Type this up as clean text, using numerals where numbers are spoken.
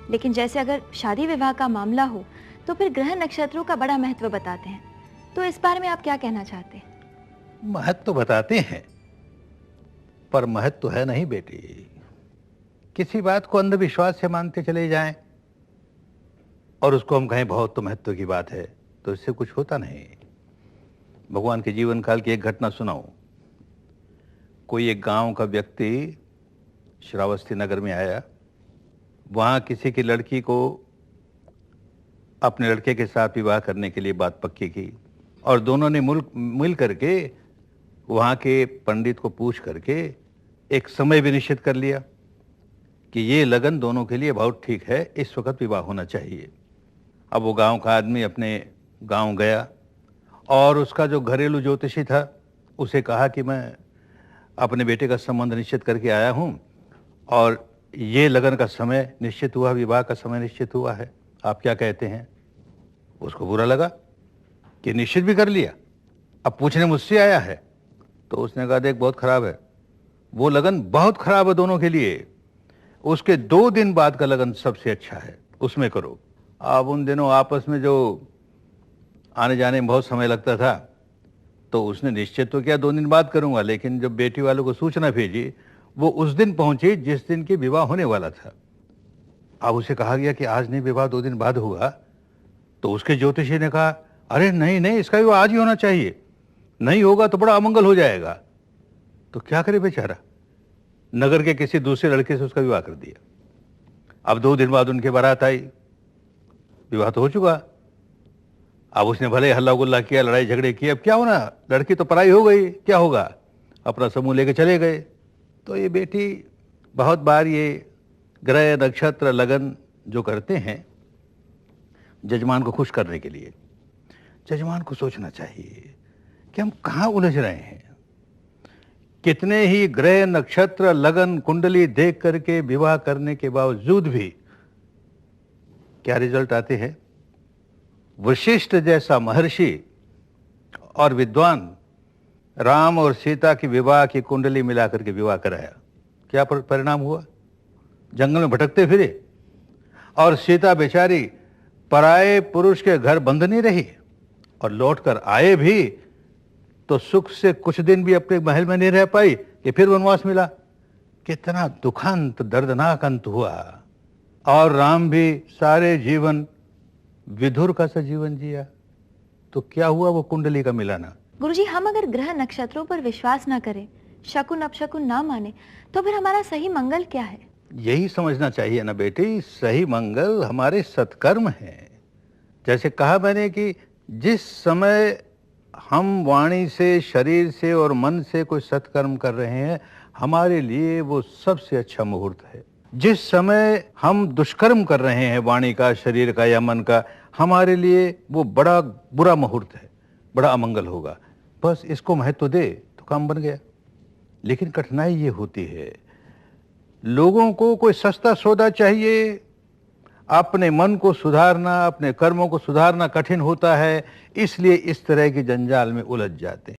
लेकिन जैसे अगर शादी विवाह का मामला हो तो फिर ग्रह नक्षत्रों का बड़ा महत्व बताते हैं। तो इस बारे में आप क्या कहना चाहते हैं? महत्व तो बताते हैं, पर महत्व तो है नहीं बेटी। किसी बात को अंधविश्वास से मानते चले जाएं और उसको हम कहें बहुत तो महत्व की बात है, तो इससे कुछ होता नहीं। भगवान के जीवन काल की एक घटना सुनाऊं। कोई एक गांव का व्यक्ति श्रावस्ती नगर में आया। वहां किसी की लड़की को अपने लड़के के साथ विवाह करने के लिए बात पक्की की और दोनों ने मिल करके वहां के पंडित को पूछ करके एक समय भी निश्चित कर लिया कि ये लगन दोनों के लिए बहुत ठीक है, इस वक्त विवाह होना चाहिए। अब वो गांव का आदमी अपने गांव गया और उसका जो घरेलू ज्योतिषी था उसे कहा कि मैं अपने बेटे का संबंध निश्चित करके आया हूं और ये लगन का समय निश्चित हुआ, विवाह का समय निश्चित हुआ है, आप क्या कहते हैं? उसको बुरा लगा कि निश्चित भी कर लिया, अब पूछने मुझसे आया है। तो उसने कहा देख बहुत खराब है, वो लगन बहुत खराब है दोनों के लिए। उसके 2 दिन बाद का लगन सबसे अच्छा है, उसमें करो। अब उन दिनों आपस में जो आने जाने में बहुत समय लगता था, तो उसने निश्चित तो क्या 2 दिन बाद करूंगा, लेकिन जब बेटी वालों को सूचना भेजी वो उस दिन पहुंची जिस दिन की विवाह होने वाला था। अब उसे कहा गया कि आज नहीं, विवाह 2 दिन बाद होगा। तो उसके ज्योतिषी ने कहा अरे नहीं नहीं, इसका विवाह आज ही होना चाहिए, नहीं होगा तो बड़ा अमंगल हो जाएगा। तो क्या करे बेचारा, नगर के किसी दूसरे लड़के से उसका विवाह कर दिया। अब 2 दिन बाद उनके बारात आई, विवाह तो हो चुका। अब उसने भले हल्ला गुल्ला किया, लड़ाई झगड़े किए, अब क्या होना, लड़की तो पराई हो गई, क्या होगा, अपना समूह लेके चले गए। तो ये बेटी बहुत बार ये ग्रह नक्षत्र लगन जो करते हैं जजमान को खुश करने के लिए, जजमान को सोचना चाहिए कि हम कहाँ उलझ रहे हैं। कितने ही ग्रह नक्षत्र लगन कुंडली देख करके विवाह करने के बावजूद भी क्या रिजल्ट आते हैं? वशिष्ठ जैसा महर्षि और विद्वान राम और सीता की विवाह की कुंडली मिलाकर के विवाह कराया, क्या परिणाम हुआ? जंगल में भटकते फिरे और सीता बेचारी पराये पुरुष के घर बंद नहीं रही और लौटकर आए भी तो सुख से कुछ दिन भी अपने महल में नहीं रह पाई कि फिर वनवास मिला। कितना दुखंत दर्दनाक अंत हुआ। और राम भी सारे जीवन विधुर का सा जीवन जिया। तो क्या हुआ वो कुंडली का मिलाना। गुरुजी, हम अगर ग्रह नक्षत्रों पर विश्वास ना करें, शकुन अपशकुन ना माने, तो फिर हमारा सही मंगल क्या है? यही समझना चाहिए ना बेटी, सही मंगल हमारे सत्कर्म हैं। जैसे कहा मैंने कि जिस समय हम वाणी से, शरीर से और मन से कोई सत्कर्म कर रहे हैं, हमारे लिए वो सबसे अच्छा मुहूर्त है। जिस समय हम दुष्कर्म कर रहे हैं वाणी का, शरीर का या मन का, हमारे लिए वो बड़ा बुरा मुहूर्त है, बड़ा अमंगल होगा। बस इसको महत्व दे तो काम बन गया। लेकिन कठिनाई ये होती है, लोगों को कोई सस्ता सौदा चाहिए। अपने मन को सुधारना, अपने कर्मों को सुधारना कठिन होता है, इसलिए इस तरह की जंजाल में उलझ जाते हैं।